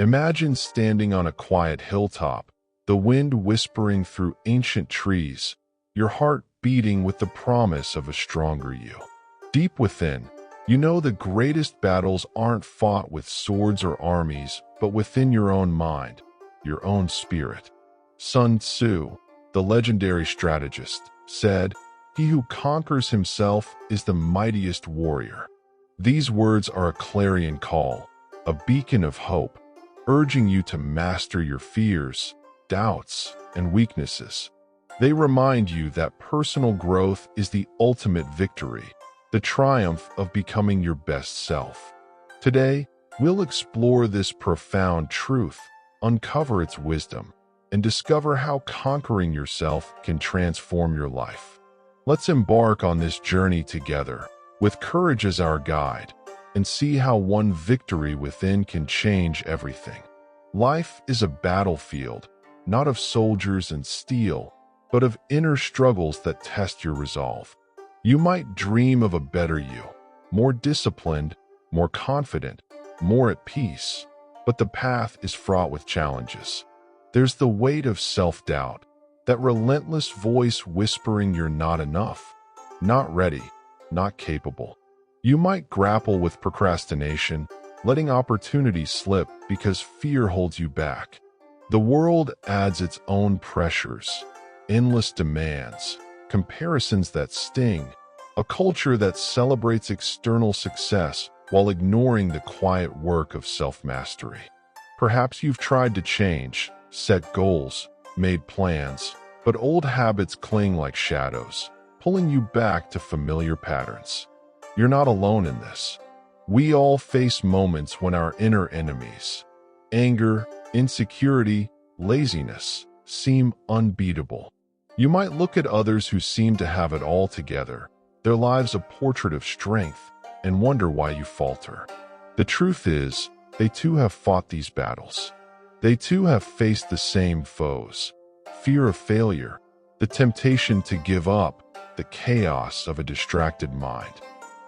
Imagine standing on a quiet hilltop, the wind whispering through ancient trees, your heart beating with the promise of a stronger you. Deep within, you know the greatest battles aren't fought with swords or armies, but within your own mind, your own spirit. Sun Tzu, the legendary strategist, said, "He who conquers himself is the mightiest warrior." These words are a clarion call, a beacon of hope, urging you to master your fears, doubts, and weaknesses. They remind you that personal growth is the ultimate victory, the triumph of becoming your best self. Today, we'll explore this profound truth, uncover its wisdom, and discover how conquering yourself can transform your life. Let's embark on this journey together, with courage as our guide, and see how one victory within can change everything. Life is a battlefield, not of soldiers and steel, but of inner struggles that test your resolve. You might dream of a better you, more disciplined, more confident, more at peace, but the path is fraught with challenges. There's the weight of self-doubt, that relentless voice whispering you're not enough, not ready, not capable. You might grapple with procrastination, letting opportunities slip because fear holds you back. The world adds its own pressures, endless demands, comparisons that sting, a culture that celebrates external success while ignoring the quiet work of self-mastery. Perhaps you've tried to change, set goals, made plans, but old habits cling like shadows, pulling you back to familiar patterns. You're not alone in this. We all face moments when our inner enemies, anger, insecurity, laziness, seem unbeatable. You might look at others who seem to have it all together, their lives a portrait of strength, and wonder why you falter. The truth is, they too have fought these battles. They too have faced the same foes: fear of failure, the temptation to give up, the chaos of a distracted mind.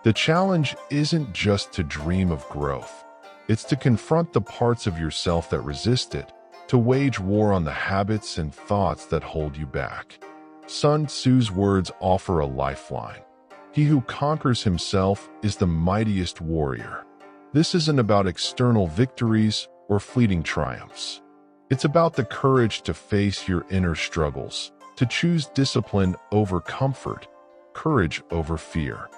The challenge isn't just to dream of growth. It's to confront the parts of yourself that resist it, to wage war on the habits and thoughts that hold you back. Sun Tzu's words offer a lifeline. He who conquers himself is the mightiest warrior. This isn't about external victories or fleeting triumphs. It's about the courage to face your inner struggles, to choose discipline over comfort, courage over fear.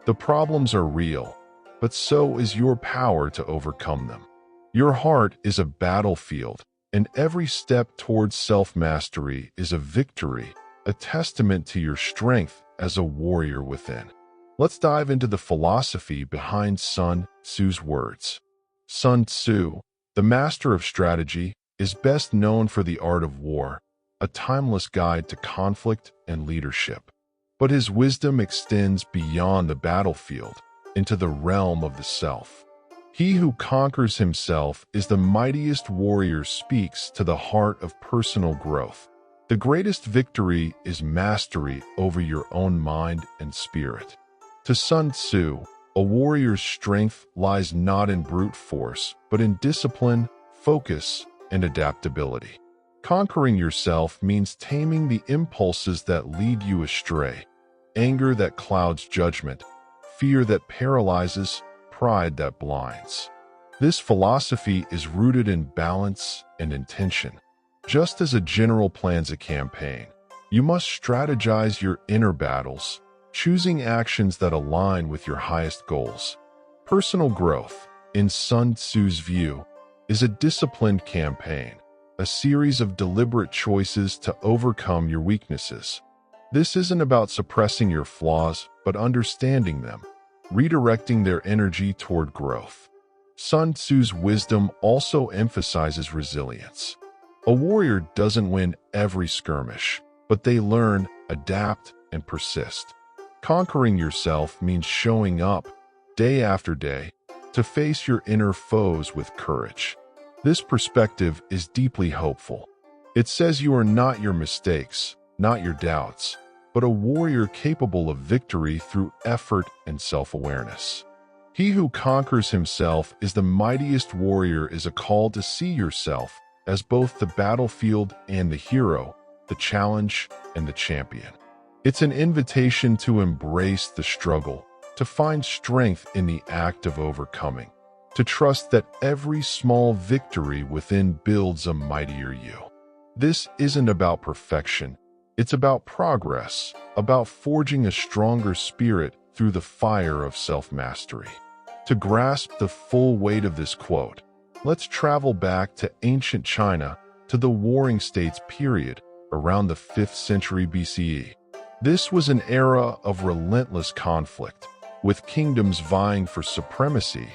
The problems are real, but so is your power to overcome them. Your heart is a battlefield, and every step towards self-mastery is a victory, a testament to your strength as a warrior within. Let's dive into the philosophy behind Sun Tzu's words. Sun Tzu, the master of strategy, is best known for the art of war, a timeless guide to conflict and leadership. But his wisdom extends beyond the battlefield, into the realm of the self. He who conquers himself is the mightiest warrior speaks to the heart of personal growth. The greatest victory is mastery over your own mind and spirit. To Sun Tzu, a warrior's strength lies not in brute force, but in discipline, focus, and adaptability. Conquering yourself means taming the impulses that lead you astray, anger that clouds judgment, fear that paralyzes, pride that blinds. This philosophy is rooted in balance and intention. Just as a general plans a campaign, you must strategize your inner battles, choosing actions that align with your highest goals. Personal growth, in Sun Tzu's view, is a disciplined campaign, a series of deliberate choices to overcome your weaknesses. This isn't about suppressing your flaws, but understanding them, redirecting their energy toward growth. Sun Tzu's wisdom also emphasizes resilience. A warrior doesn't win every skirmish, but they learn, adapt, and persist. Conquering yourself means showing up, day after day, to face your inner foes with courage. This perspective is deeply hopeful. It says you are not your mistakes, not your doubts, but a warrior capable of victory through effort and self-awareness. He who conquers himself is the mightiest warrior is a call to see yourself as both the battlefield and the hero, the challenge and the champion. It's an invitation to embrace the struggle, to find strength in the act of overcoming, to trust that every small victory within builds a mightier you. This isn't about perfection. It's about progress, about forging a stronger spirit through the fire of self-mastery. To grasp the full weight of this quote, let's travel back to ancient China, to the Warring States period around the 5th century BCE. This was an era of relentless conflict, with kingdoms vying for supremacy,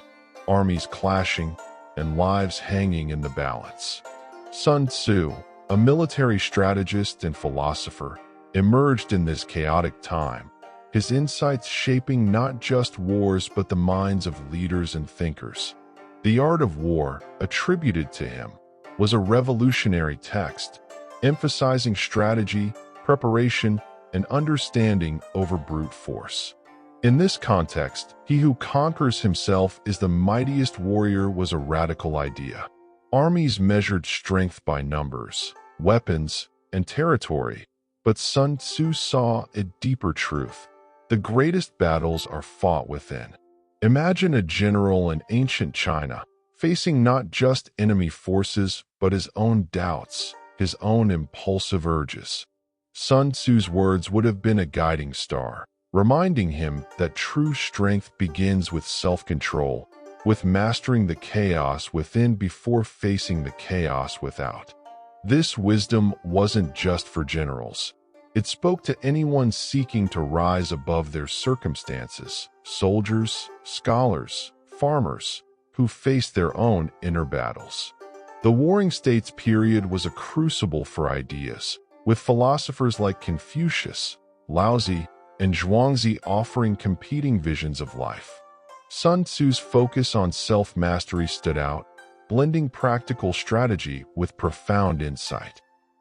armies clashing, and lives hanging in the balance. Sun Tzu, a military strategist and philosopher, emerged in this chaotic time, his insights shaping not just wars but the minds of leaders and thinkers. The Art of War, attributed to him, was a revolutionary text, emphasizing strategy, preparation, and understanding over brute force. In this context, he who conquers himself is the mightiest warrior was a radical idea. Armies measured strength by numbers, weapons, and territory, but Sun Tzu saw a deeper truth. The greatest battles are fought within. Imagine a general in ancient China, facing not just enemy forces, but his own doubts, his own impulsive urges. Sun Tzu's words would have been a guiding star, reminding him that true strength begins with self-control, with mastering the chaos within before facing the chaos without. This wisdom wasn't just for generals. It spoke to anyone seeking to rise above their circumstances, soldiers, scholars, farmers, who faced their own inner battles. The Warring States period was a crucible for ideas, with philosophers like Confucius, Laozi, and Zhuangzi offering competing visions of life. Sun Tzu's focus on self-mastery stood out, blending practical strategy with profound insight.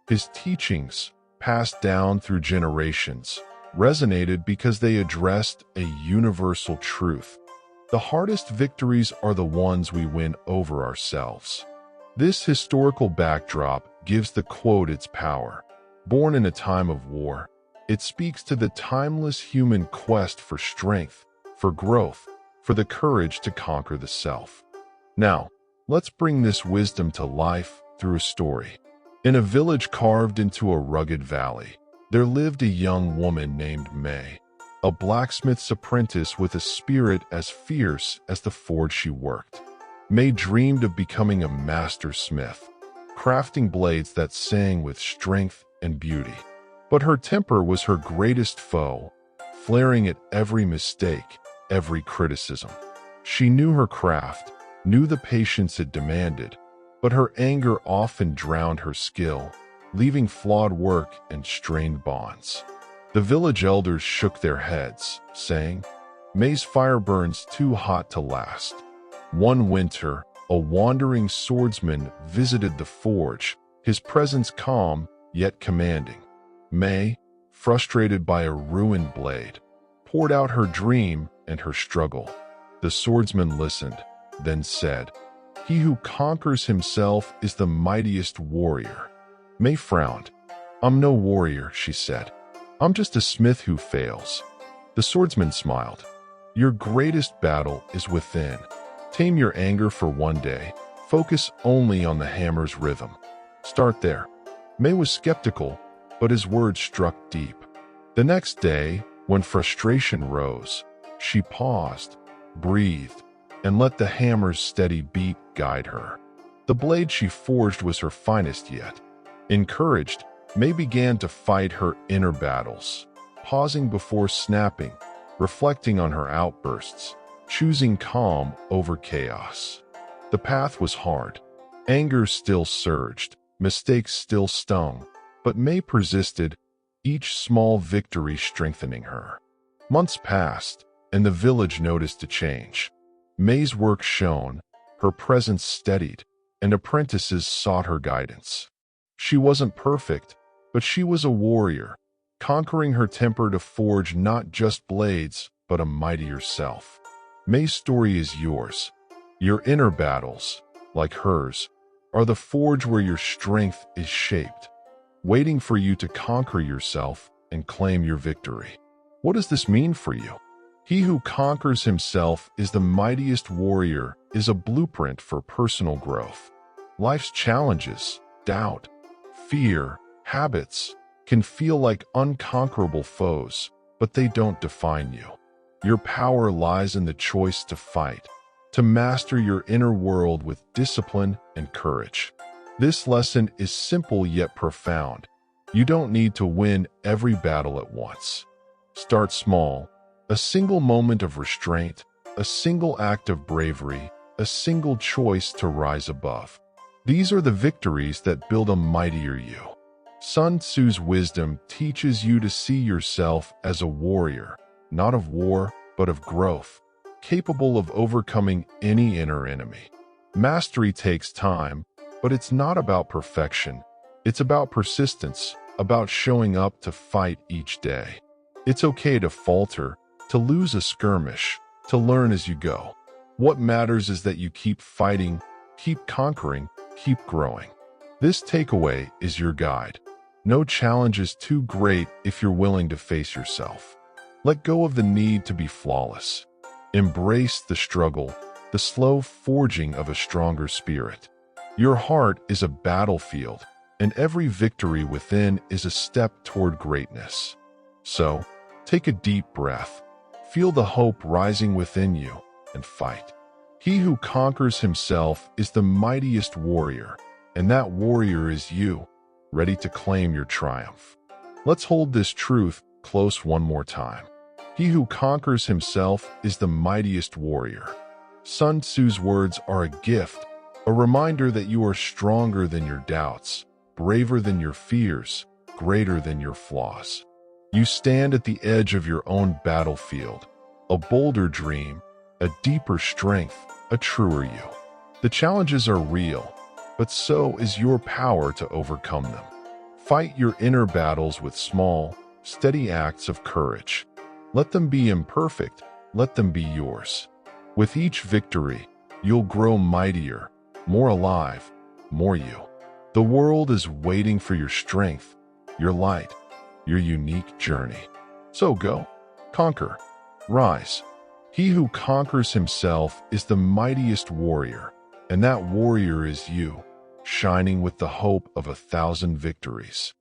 His teachings, passed down through generations, resonated because they addressed a universal truth. The hardest victories are the ones we win over ourselves. This historical backdrop gives the quote its power. Born in a time of war, it speaks to the timeless human quest for strength, for growth, for the courage to conquer the self. Now, let's bring this wisdom to life through a story. In a village carved into a rugged valley, there lived a young woman named May, a blacksmith's apprentice with a spirit as fierce as the forge she worked. May dreamed of becoming a master smith, crafting blades that sang with strength and beauty. But her temper was her greatest foe, flaring at every mistake, every criticism. She knew her craft, knew the patience it demanded, but her anger often drowned her skill, leaving flawed work and strained bonds. The village elders shook their heads, saying, "May's fire burns too hot to last." One winter, a wandering swordsman visited the forge, his presence calm yet commanding. May, frustrated by a ruined blade, poured out her dream and her struggle. The swordsman listened, then said, "He who conquers himself is the mightiest warrior." May frowned. "I'm no warrior," she said. "I'm just a smith who fails." The swordsman smiled. "Your greatest battle is within. Tame your anger for one day. Focus only on the hammer's rhythm. Start there." May was skeptical, but his words struck deep. The next day, when frustration rose, she paused, breathed, and let the hammer's steady beat guide her. The blade she forged was her finest yet. Encouraged, May began to fight her inner battles, pausing before snapping, reflecting on her outbursts, choosing calm over chaos. The path was hard. Anger still surged, mistakes still stung, but May persisted, each small victory strengthening her. Months passed, and the village noticed a change. May's work shone, her presence steadied, and apprentices sought her guidance. She wasn't perfect, but she was a warrior, conquering her temper to forge not just blades, but a mightier self. May's story is yours. Your inner battles, like hers, are the forge where your strength is shaped, waiting for you to conquer yourself and claim your victory. What does this mean for you? He who conquers himself is the mightiest warrior is a blueprint for personal growth. Life's challenges, doubt, fear, habits can feel like unconquerable foes, but they don't define you. Your power lies in the choice to fight, to master your inner world with discipline and courage. This lesson is simple yet profound. You don't need to win every battle at once. Start small. A single moment of restraint, a single act of bravery, a single choice to rise above. These are the victories that build a mightier you. Sun Tzu's wisdom teaches you to see yourself as a warrior, not of war, but of growth, capable of overcoming any inner enemy. Mastery takes time, but it's not about perfection. It's about persistence, about showing up to fight each day. It's okay to falter, to lose a skirmish, to learn as you go. What matters is that you keep fighting, keep conquering, keep growing. This takeaway is your guide. No challenge is too great if you're willing to face yourself. Let go of the need to be flawless. Embrace the struggle, the slow forging of a stronger spirit. Your heart is a battlefield, and every victory within is a step toward greatness. So, take a deep breath. Feel the hope rising within you, and fight. He who conquers himself is the mightiest warrior, and that warrior is you, ready to claim your triumph. Let's hold this truth close one more time. He who conquers himself is the mightiest warrior. Sun Tzu's words are a gift, a reminder that you are stronger than your doubts, braver than your fears, greater than your flaws. You stand at the edge of your own battlefield, a bolder dream, a deeper strength, a truer you. The challenges are real, but so is your power to overcome them. Fight your inner battles with small, steady acts of courage. Let them be imperfect, let them be yours. With each victory, you'll grow mightier, more alive, more you. The world is waiting for your strength, your light, your unique journey. So go, conquer, rise. He who conquers himself is the mightiest warrior, and that warrior is you, shining with the hope of 1,000 victories.